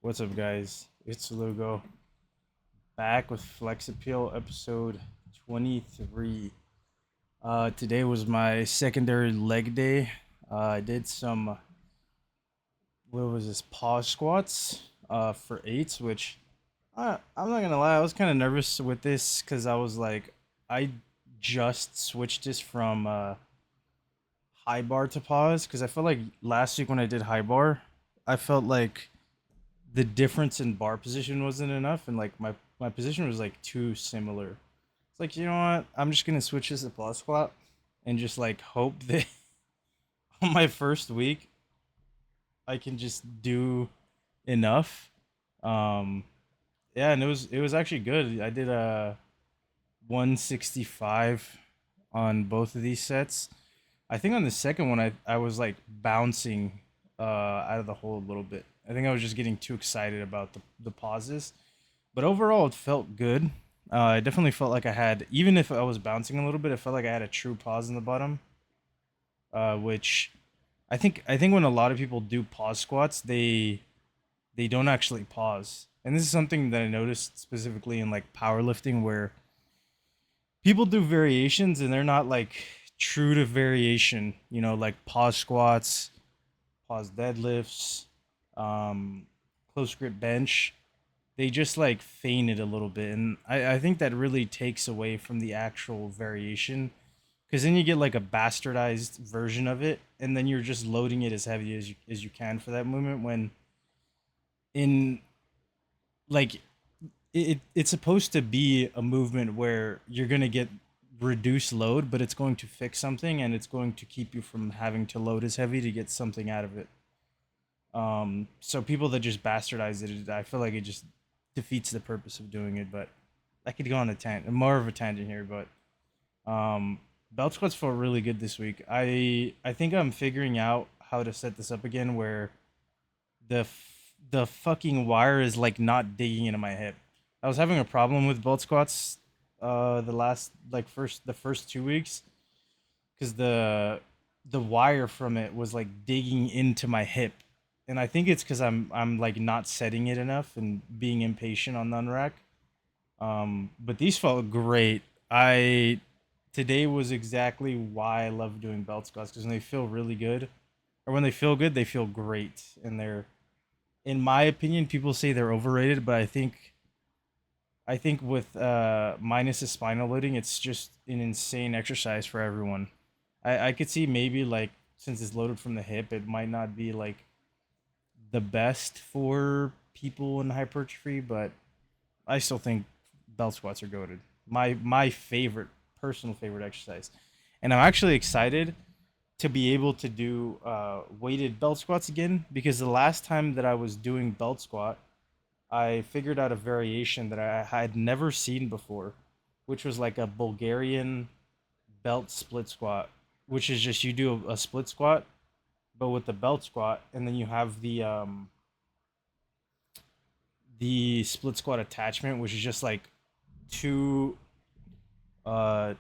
What's up, guys? It's Lugo back with Flex Appeal episode 23. Today was my secondary leg day. I did some, what was this, pause squats for eights, which I'm not gonna lie, I was kind of nervous with this because I was like, I just switched this from high bar to pause because I felt like last week when I did high bar, I felt like the difference in bar position wasn't enough, and like my position was like too similar. It's like, you know what? I'm just gonna switch this to pause squat and just like hope that on my first week I can just do enough. Um, yeah, and it was actually good. I did a 165 on both of these sets. I think on the second one I was like bouncing out of the hole a little bit. I think I was just getting too excited about the pauses. But overall, it felt good. I definitely felt like I had, even if I was bouncing a little bit, it felt like I had a true pause in the bottom. Which I think when a lot of people do pause squats, they don't actually pause. And this is something that I noticed specifically in like powerlifting, where people do variations and they're not like true to variation. You know, like pause squats, pause deadlifts, um, close grip bench, they just like feign it a little bit, and I think that really takes away from the actual variation, because then you get like a bastardized version of it, and then you're just loading it as heavy as you can for that movement, when in like it's supposed to be a movement where you're going to get reduced load, but it's going to fix something, and it's going to keep you from having to load as heavy to get something out of it. So people that just bastardize it, I feel like it just defeats the purpose of doing it. But I could go on a tangent, more of a tangent here. But um, belt squats felt really good this week. I think I'm figuring out how to set this up again, where the fucking wire is like not digging into my hip. I was having a problem with belt squats the last like first 2 weeks, because the wire from it was like digging into my hip, and I think it's because I'm like not setting it enough and being impatient on the unrack. But these felt great. I Today was exactly why I love doing belt squats, because when they feel really good, or when they feel good, they feel great, and they're, in my opinion, people say they're overrated, but I think with minus the spinal loading, it's just an insane exercise for everyone. I could see maybe like, since it's loaded from the hip, it might not be like the best for people in hypertrophy, but I still think belt squats are goated. My favorite, personal favorite exercise, and I'm actually excited to be able to do weighted belt squats again, because the last time that I was doing belt squat, I figured out a variation that I had never seen before, which was like a Bulgarian belt split squat, which is just you do a split squat, but with the belt squat, and then you have the split squat attachment, which is just like two uh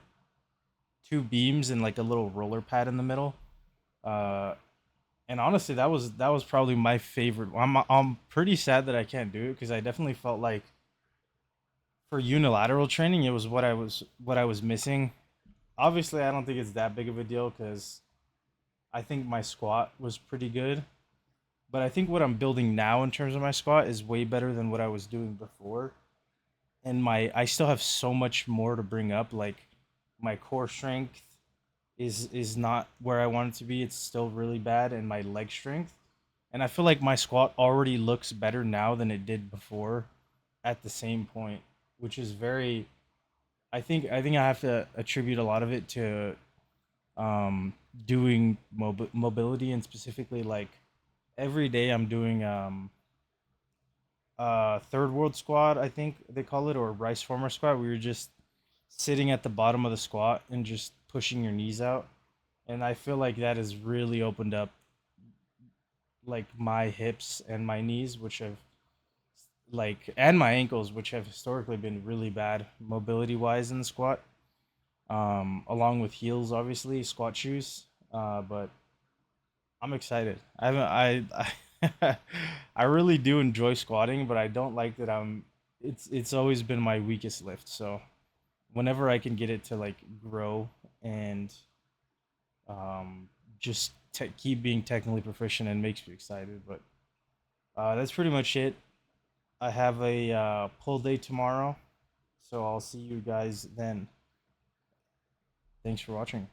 two beams and like a little roller pad in the middle. Uh, and honestly, that was probably my favorite. I'm pretty sad that I can't do it, because I definitely felt like for unilateral training, it was what I was missing. Obviously, I don't think it's that big of a deal, because I think my squat was pretty good. But I think what I'm building now in terms of my squat is way better than what I was doing before. And I still have so much more to bring up. Like, my core strength is not where I want it to be. It's still really bad, and my leg strength. And I feel like my squat already looks better now than it did before at the same point, which is very, I think I have to attribute a lot of it to um doing mobility, and specifically like every day I'm doing third world squat, I think they call it, or rice farmer squat, where you're just sitting at the bottom of the squat and just pushing your knees out. And I feel like that has really opened up like my hips and my knees, which have like, and my ankles, which have historically been really bad mobility wise in the squat. Along with heels, obviously, squat shoes. But I'm excited. I haven't. I really do enjoy squatting, but I don't like that it's always been my weakest lift. So whenever I can get it to like grow and um just keep being technically proficient and makes me excited. But that's pretty much it. I have a pull day tomorrow, so I'll see you guys then. Thanks for watching.